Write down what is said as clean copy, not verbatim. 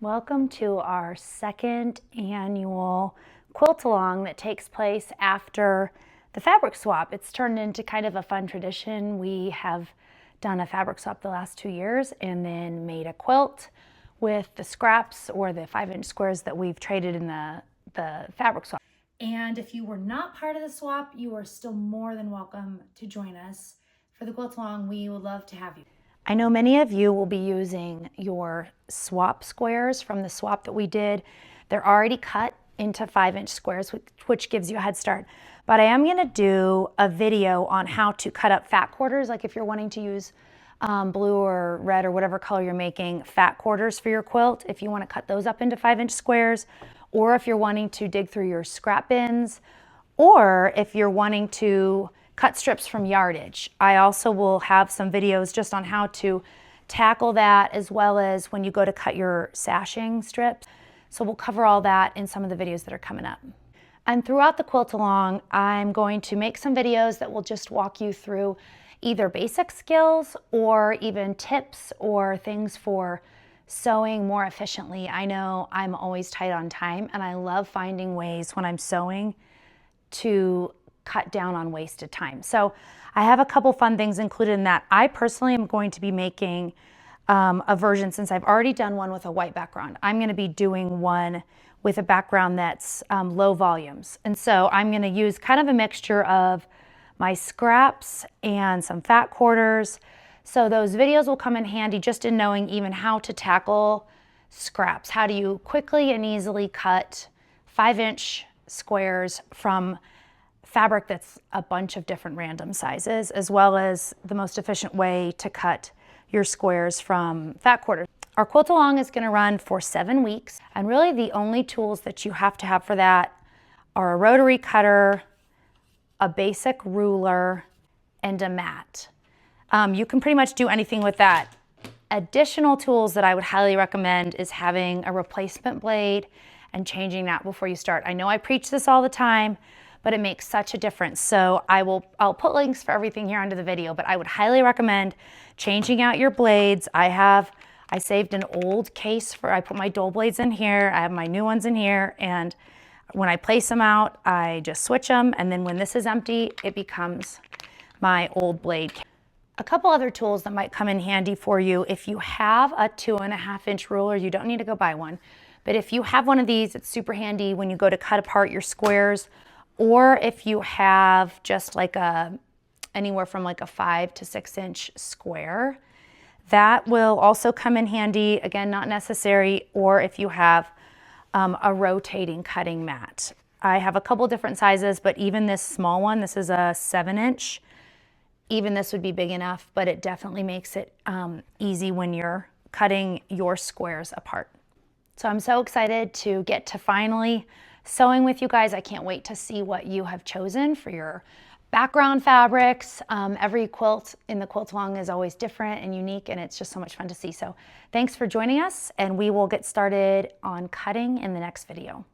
Welcome to our second annual quilt along that takes place after the fabric swap. It's turned into kind of a fun tradition. We have done a fabric swap the last 2 years and then made a quilt with the scraps or the 5-inch squares that we've traded in the fabric swap. And if you were not part of the swap, you are still more than welcome to join us for the quilt along. We would love to have you. I know many of you will be using your swap squares from the swap that we did. They're already cut into 5-inch squares, which gives you a head start. But I am gonna do a video on how to cut up fat quarters, like if you're wanting to use blue or red or whatever color you're making, fat quarters for your quilt, if you wanna cut those up into 5-inch squares, or if you're wanting to dig through your scrap bins, or if you're wanting to cut strips from yardage. I also will have some videos just on how to tackle that, as well as when you go to cut your sashing strips. So we'll cover all that in some of the videos that are coming up. And throughout the quilt along, I'm going to make some videos that will just walk you through either basic skills or even tips or things for sewing more efficiently. I know I'm always tight on time, and I love finding ways when I'm sewing to cut down on wasted time. So I have a couple fun things included in that. I personally am going to be making a version, since I've already done one with a white background. I'm going to be doing one with a background that's low volumes. And so I'm going to use kind of a mixture of my scraps and some fat quarters. So those videos will come in handy just in knowing even how to tackle scraps. How do you quickly and easily cut 5-inch squares from fabric that's a bunch of different random sizes, as well as the most efficient way to cut your squares from fat quarters. Our quilt along is going to run for 7 weeks, and really the only tools that you have to have for that are a rotary cutter, a basic ruler, and a mat. You can pretty much do anything with that. Additional tools that I would highly recommend is having a replacement blade and changing that before you start. I know I preach this all the time, but it makes such a difference. So I'll put links for everything here under the video, but I would highly recommend changing out your blades. I saved an old case I put my dull blades in here. I have my new ones in here, and when I place them out, I just switch them, and then when this is empty, it becomes my old blade. A couple other tools that might come in handy for you: if you have a 2.5-inch ruler, you don't need to go buy one, but if you have one of these, it's super handy when you go to cut apart your squares. Or if you have just like anywhere from like a 5 to 6-inch square, that will also come in handy. Again, not necessary. Or if you have a rotating cutting mat. I have a couple different sizes, but even this small one, this is a 7-inch, even this would be big enough, but it definitely makes it easy when you're cutting your squares apart. So I'm so excited to get to finally sewing with you guys. I can't wait to see what you have chosen for your background fabrics. Every quilt in the quilt along is always different and unique, and it's just so much fun to see. So thanks for joining us, and we will get started on cutting in the next video.